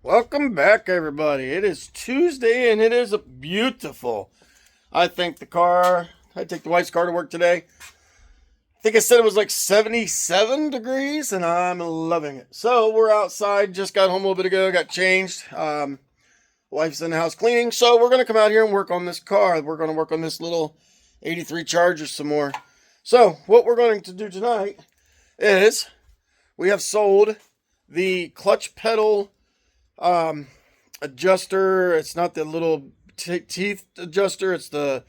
Welcome back, everybody. It is Tuesday and it is beautiful. I think I take the wife's car to work today. I think I said it was like 77 degrees and I'm loving it. So we're outside, just got home a little bit ago, got changed. Wife's in the house cleaning. So we're going to come out here and work on this car. We're going to work on this little 83 Charger some more. So what we're going to do tonight is we have sold the clutch pedal adjuster. It's not the little teeth adjuster. It's the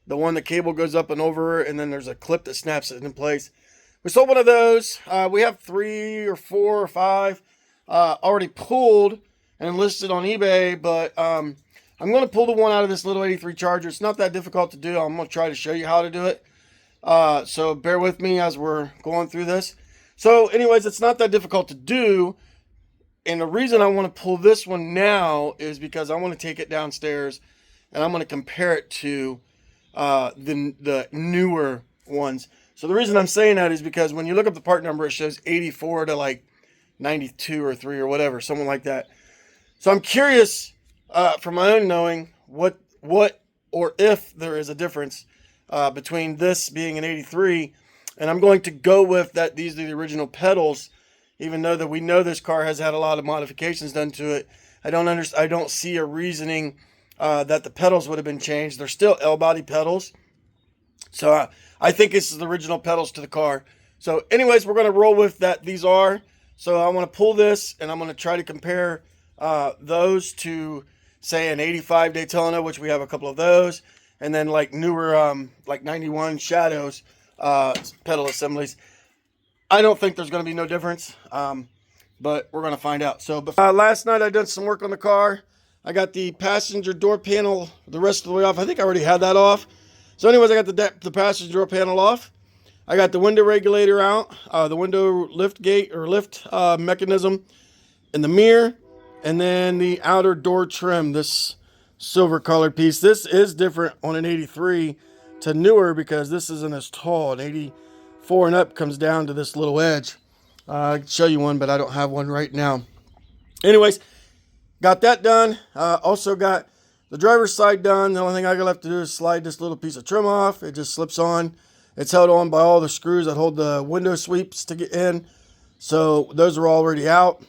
one the cable goes up and over, and then there's a clip that snaps it in place. We sold one of those. We have 3 or 4 or 5 already pulled and listed on eBay, but I'm going to pull the one out of this little 83 Charger. It's not that difficult to do. I'm going to try to show you how to do it. So bear with me as we're going through this. So anyways, it's not that difficult to do. And the reason I want to pull this one now is because I want to take it downstairs and I'm going to compare it to the newer ones. So the reason I'm saying that is because when you look up the part number, it shows 84 to like 92 or 3 or whatever, something like that. So I'm curious, from my own knowing, what or if there is a difference between this being an 83, and I'm going to go with that these are the original pedals. Even though that we know this car has had a lot of modifications done to it, I don't see a reasoning that the pedals would have been changed. They're still L-body pedals. So I think this is the original pedals to the car. So anyways, we're going to roll with that. These are. So I want to pull this and I'm going to try to compare those to, say, an 85 Daytona, which we have a couple of those. And then like newer, like 91 Shadows pedal assemblies. I don't think there's going to be no difference, but we're going to find out. So last night I did some work on the car. I got the passenger door panel the rest of the way off. I think I already had that off. So anyways, I got the passenger door panel off. I got the window regulator out, the window lift gate or lift mechanism in the mirror, and then the outer door trim, this silver colored piece. This is different on an 83 to newer because this isn't as tall. An 84 and up comes down to this little edge. I can show you one, but I don't have one right now. Anyways, got that done. Also got the driver's side done. The only thing I got left to do is slide this little piece of trim off. It just slips on. It's held on by all the screws that hold the window sweeps to get in. So those are already out.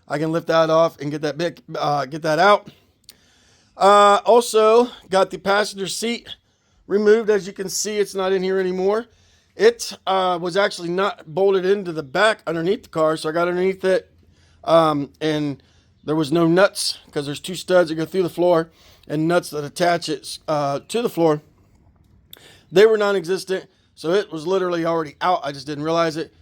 I can lift that off and get that out. Also got the passenger seat removed. As you can see, it's not in here anymore. It was actually not bolted into the back underneath the car, so I got underneath it, and there was no nuts because there's 2 studs that go through the floor and nuts that attach it to the floor. They were non-existent, so it was literally already out. I just didn't realize it.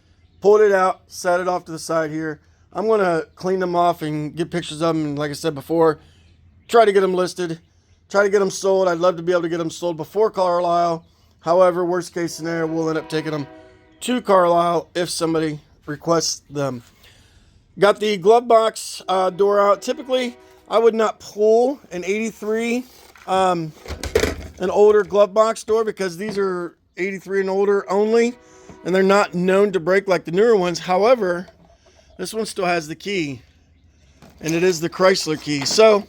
Pulled it out, set it off to the side here. I'm going to clean them off and get pictures of them, and like I said before, try to get them listed, try to get them sold. I'd love to be able to get them sold before Carlisle. However, worst case scenario, we'll end up taking them to Carlisle if somebody requests them. Got the glove box door out. Typically, I would not pull an 83, an older glove box door, because these are 83 and older only, and they're not known to break like the newer ones. However, this one still has the key, and it is the Chrysler key. So,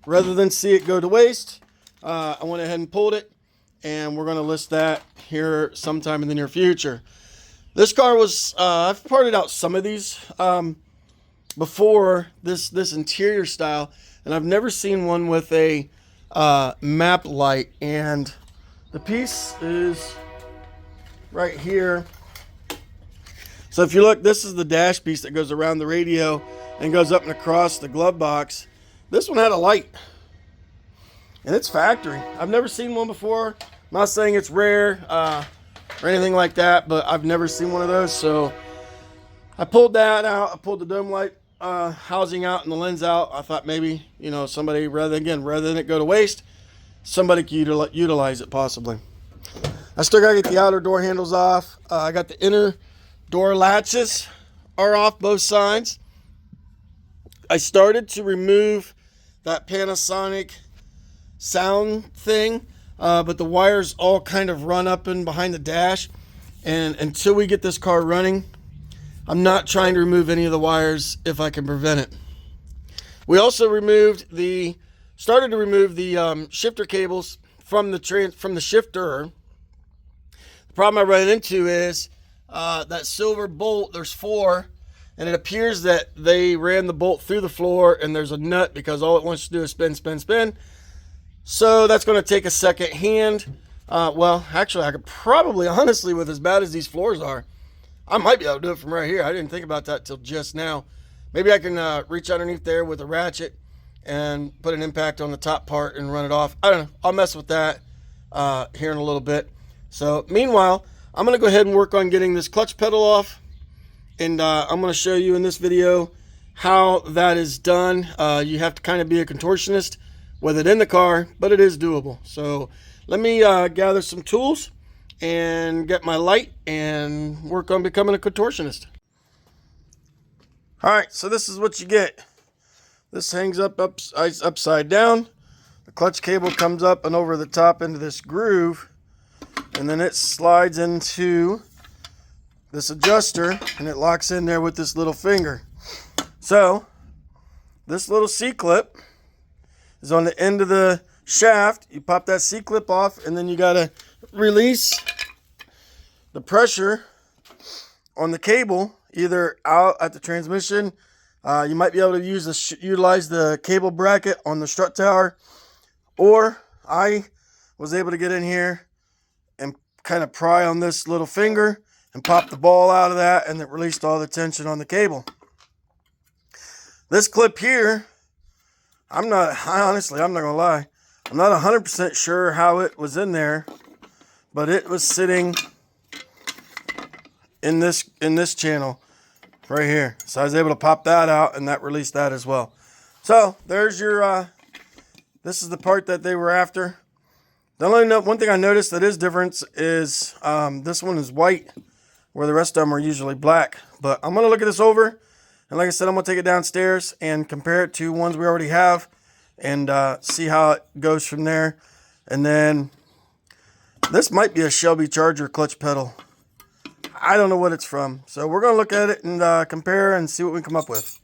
rather than see it go to waste, I went ahead and pulled it. And we're going to list that here sometime in the near future. This car was, I've parted out some of these before, this interior style. And I've never seen one with a map light. And the piece is right here. So if you look, this is the dash piece that goes around the radio and goes up and across the glove box. This one had a light. And it's factory. I've never seen one before. I'm not saying it's rare or anything like that, but I've never seen one of those. So I pulled that out. I pulled the dome light housing out and the lens out. I thought maybe, somebody, rather than it go to waste, somebody could utilize it possibly. I still got to get the outer door handles off. I got the inner door latches are off both sides. I started to remove that Panasonic sound thing, but the wires all kind of run up and behind the dash, and until we get this car running, I'm not trying to remove any of the wires if I can prevent it. We also started to remove the shifter cables from the shifter. The problem I ran into is that silver bolt. There's 4, and it appears that they ran the bolt through the floor, and there's a nut because all it wants to do is spin, spin, spin. So that's going to take a second hand. Well, actually, I could probably, honestly, with as bad as these floors are, I might be able to do it from right here. I didn't think about that till just now. Maybe I can reach underneath there with a ratchet and put an impact on the top part and run it off. I don't know. I'll mess with that here in a little bit. So meanwhile, I'm going to go ahead and work on getting this clutch pedal off. And I'm going to show you in this video how that is done. You have to kind of be a contortionist with it in the car, but it is doable. So let me gather some tools and get my light and work on becoming a contortionist. All right, so this is what you get. This hangs upside down. The clutch cable comes up and over the top into this groove, and then it slides into this adjuster, and it locks in there with this little finger. So this little C-clip is on the end of the shaft. You pop that C-clip off, and then you got to release the pressure on the cable, either out at the transmission. You might be able to utilize the cable bracket on the strut tower, or I was able to get in here and kind of pry on this little finger and pop the ball out of that, and it released all the tension on the cable. This clip here, I'm not gonna lie, I'm not 100% sure how it was in there, but it was sitting in this channel right here. So I was able to pop that out, and that released that as well. So there's your this is the part that they were after. The only one thing I noticed that is different is this one is white, where the rest of them are usually black. But I'm gonna look at this over, and like I said, I'm gonna take it downstairs and compare it to ones we already have, and see how it goes from there. And then this might be a Shelby Charger clutch pedal. I don't know what it's from. So we're going to look at it and compare and see what we come up with.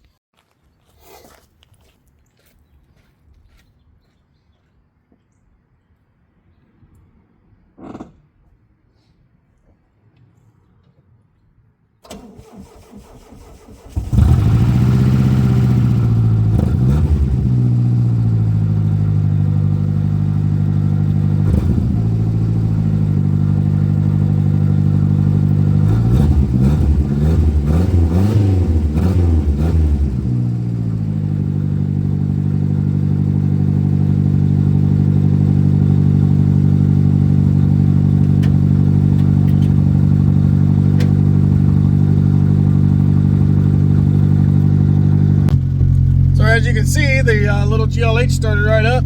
As you can see, the little GLH started right up.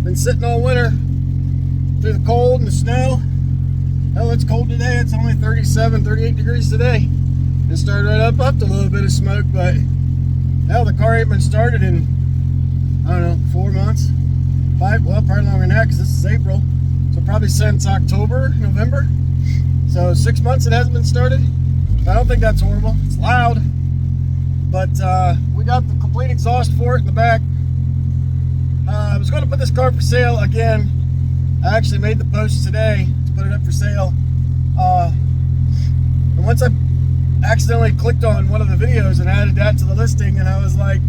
Been sitting all winter through the cold and the snow. Hell, it's cold today. It's only 37, 38 degrees today. It started right up a little bit of smoke, but hell, the car ain't been started in, I don't know, 4 months? 5, well, probably longer than that, because this is April. So probably since October, November. So 6 months it hasn't been started. I don't think that's horrible. It's loud. But we got the complete exhaust for it in the back. I was going to put this car for sale again. I actually made the post today to put it up for sale. And once I accidentally clicked on one of the videos and added that to the listing, and I was like,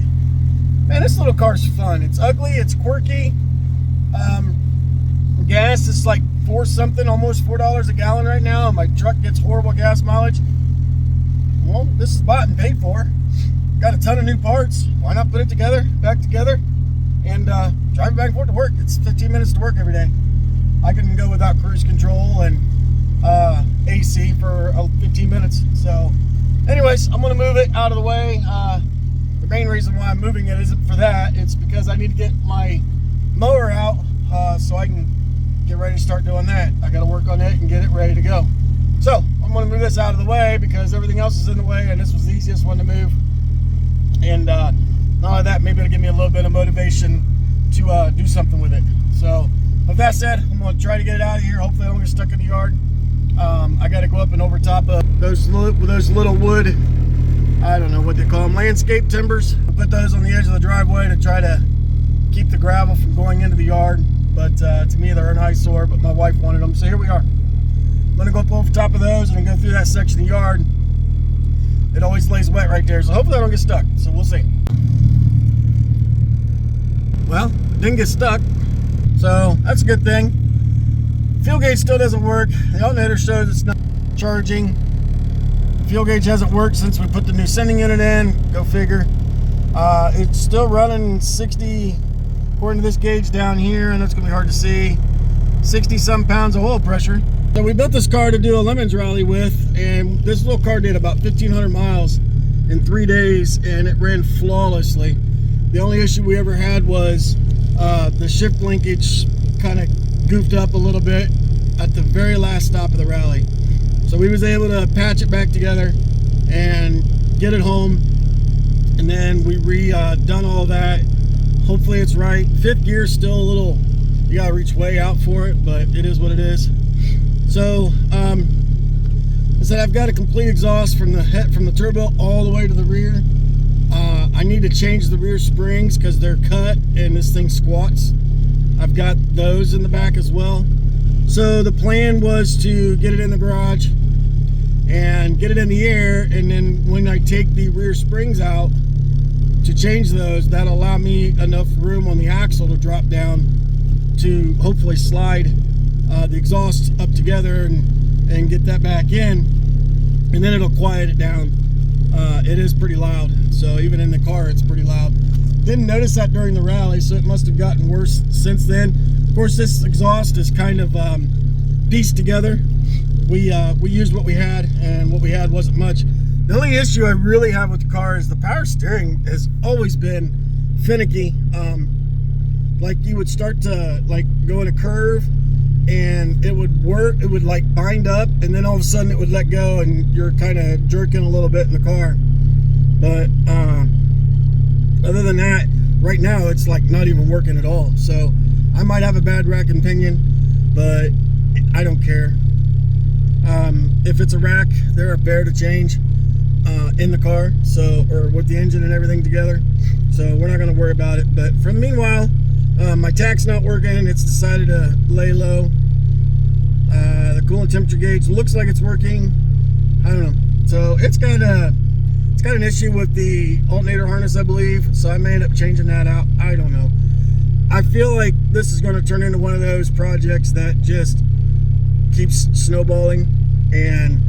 man, this little car's fun. It's ugly, it's quirky. Gas is like $4 almost $4 a gallon right now. My truck gets horrible gas mileage. Well, this is bought and paid for. Got a ton of new parts. Why not put it back together, and drive it back and forth to work? It's 15 minutes to work every day. I can go without cruise control and AC for 15 minutes. So anyways, I'm going to move it out of the way. The main reason why I'm moving it isn't for that. It's because I need to get my mower out so I can get ready to start doing that. I got to work on it and get it ready to go. So I'm going to move this out of the way because everything else is in the way, and this was the easiest one to move. And not only that, maybe it'll give me a little bit of motivation to do something with it. So with that said, I'm going to try to get it out of here. Hopefully I don't get stuck in the yard. I got to go up and over top of those little wood, I don't know what they call them, landscape timbers. I put those on the edge of the driveway to try to keep the gravel from going into the yard. But to me, they're an eyesore, but my wife wanted them. So here we are. I'm going to go up over top of those and go through that section of the yard. It always lays wet right there, so hopefully I don't get stuck. So we'll see. Well, it didn't get stuck, so that's a good thing. Fuel gauge still doesn't work. The alternator shows it's not charging. Fuel gauge hasn't worked since we put the new sending unit in. Go figure. It's still running 60, according to this gauge down here, and it's going to be hard to see, 60-some pounds of oil pressure. So we built this car to do a Lemons rally with, and this little car did about 1,500 miles in 3 days, and it ran flawlessly. The only issue we ever had was the shift linkage kind of goofed up a little bit at the very last stop of the rally. So we was able to patch it back together and get it home, and then we done all that. Hopefully it's right. Fifth gear's still a little, you gotta reach way out for it, but it is what it is. So I said I've got a complete exhaust from the turbo all the way to the rear. I need to change the rear springs because they're cut and this thing squats. I've got those in the back as well. So the plan was to get it in the garage and get it in the air, and then when I take the rear springs out to change those, that'll allow me enough room on the axle to drop down to hopefully slide the exhaust up together and get that back in, and then it'll quiet it down. It is pretty loud, so even in the car it's pretty loud. Didn't notice that during the rally, so it must have gotten worse since then. Of course, this exhaust is kind of pieced together. We used what we had, and what we had wasn't much. The only issue I really have with the car is the power steering has always been finicky. Like you would start to go in a curve, and it would work, it would bind up, and then all of a sudden it would let go, and you're kind of jerking a little bit in the car. But other than that, right now it's not even working at all. So I might have a bad rack and pinion, but I don't care. If it's a rack, they're a bear to change in the car, so, or with the engine and everything together. So we're not going to worry about it. But for the meanwhile, my tach's not working. It's decided to lay low. The coolant temperature gauge looks like it's working. I don't know. So it's got an issue with the alternator harness, I believe. So I may end up changing that out. I don't know. I feel like this is going to turn into one of those projects that just keeps snowballing, and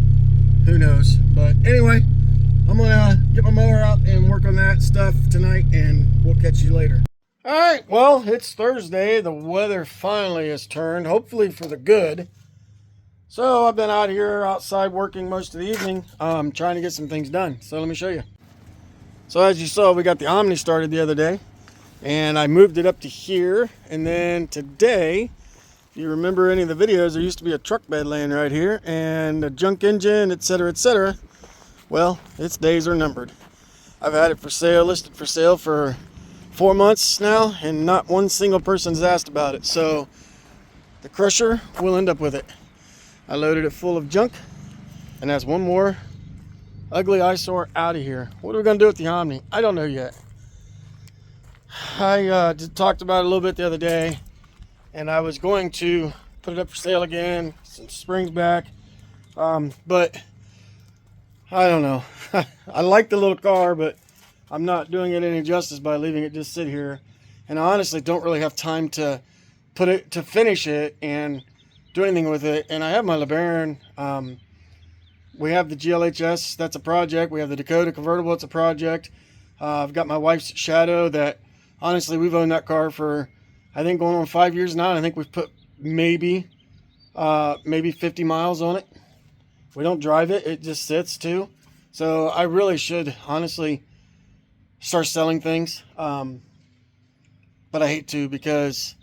who knows. But anyway, I'm gonna get my mower out and work on that stuff tonight, and we'll catch you later. All right, well, it's Thursday. The weather finally has turned, hopefully for the good. So I've been out here outside working most of the evening, trying to get some things done. So let me show you. So as you saw, we got the Omni started the other day, and I moved it up to here. And then today, if you remember any of the videos, there used to be a truck bed laying right here and a junk engine, etc., etc. Well, its days are numbered. I've had it for sale, listed for sale for 4 months now, and not one single person's asked about it. So the crusher will end up with it. I loaded it full of junk, and that's one more ugly eyesore out of here. What are we going to do with the Omni? I don't know yet. I just talked about it a little bit the other day, and I was going to put it up for sale again, some springs back, but I don't know. I like the little car, but I'm not doing it any justice by leaving it just sit here. And I honestly don't really have time to finish it and do anything with it. And I have my LeBaron. We have the GLHS, that's a project. We have the Dakota convertible, it's a project. I've got my wife's Shadow that, honestly, we've owned that car for, I think, going on 5 years now. And I think we've put maybe 50 miles on it. We don't drive it, it just sits too. So I really should honestly start selling things. But I hate to, because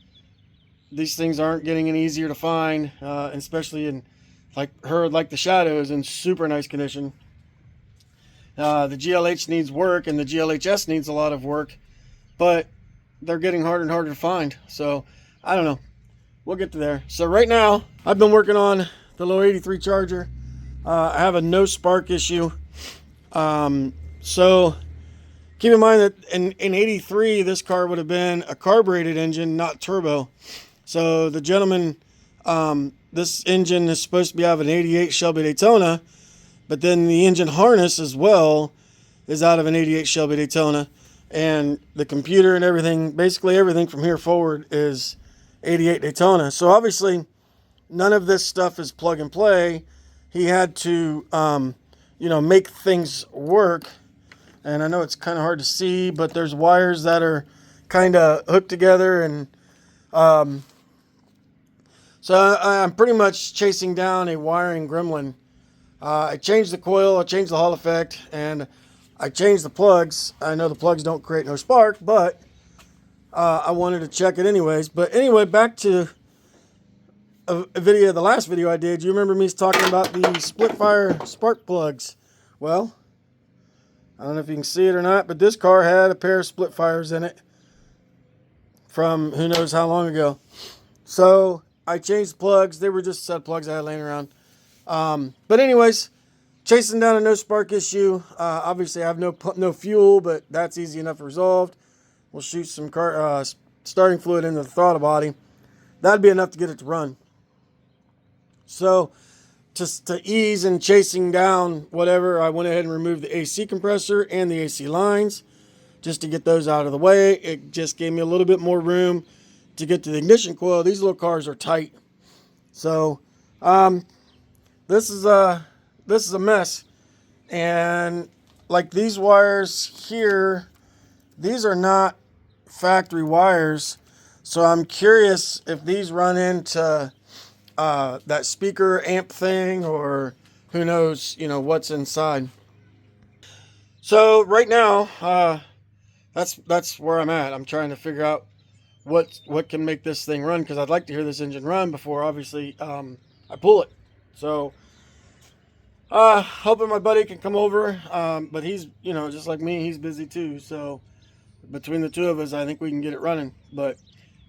these things aren't getting any easier to find, especially in like the Shadow is in super nice condition. The GLH needs work, and the GLHS needs a lot of work, but they're getting harder and harder to find. So I don't know. We'll get to there. So right now, I've been working on the low 83 Charger. I have a no spark issue. So keep in mind that in 83, this car would have been a carbureted engine, not turbo. So the gentleman, this engine is supposed to be out of an 88 Shelby Daytona, but then the engine harness as well is out of an 88 Shelby Daytona. And the computer and everything, basically everything from here forward is 88 Daytona. So obviously none of this stuff is plug and play. He had to, make things work. And I know it's kind of hard to see, but there's wires that are kind of hooked together. And so I'm pretty much chasing down a wiring gremlin. I changed the coil, I changed the Hall effect, and I changed the plugs. I know the plugs don't create no spark, but I wanted to check it anyways. But anyway, back to a video, the last video I did. You remember me talking about the split fire spark plugs? Well, I don't know if you can see it or not, but this car had a pair of split fires in it from who knows how long ago. So I changed the plugs. They were just set plugs I had laying around. But anyways, chasing down a no spark issue. Obviously I have no fuel, but that's easy enough resolved. We'll shoot some starting fluid into the throttle body. That'd be enough to get it to run. So just to ease and chasing down whatever, I went ahead and removed the AC compressor and the AC lines just to get those out of the way. It just gave me a little bit more room to get to the ignition coil. These little cars are tight. So this is a mess. And like these wires here, these are not factory wires. So I'm curious if these run into that speaker amp thing, or who knows, what's inside. So right now, that's where I'm at. I'm trying to figure out what can make this thing run, because I'd like to hear this engine run before obviously I pull it. So hoping my buddy can come over, but he's just like me, he's busy too. So between the two of us, I think we can get it running. But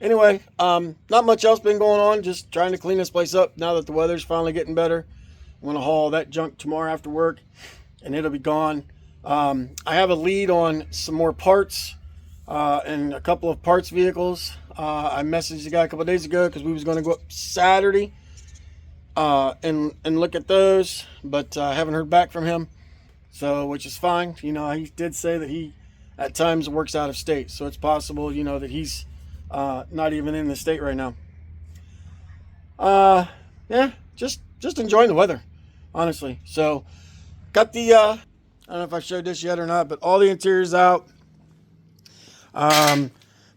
anyway, not much else been going on. Just trying to clean this place up now that the weather's finally getting better. I'm gonna haul that junk tomorrow after work, and it'll be gone. I have a lead on some more parts and a couple of parts vehicles. I messaged the guy a couple of days ago because we was going to go up Saturday and look at those, but I haven't heard back from him. So, which is fine. He did say that he at times works out of state, so it's possible, that he's not even in the state right now. Yeah, just enjoying the weather, honestly. So, got the I don't know if I showed this yet or not, but all the interior's out.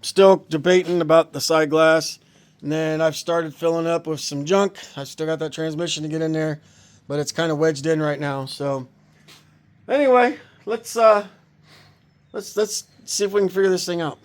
Still debating about the side glass, and then I've started filling up with some junk. I still got that transmission to get in there, but it's kind of wedged in right now. So anyway, let's see if we can figure this thing out.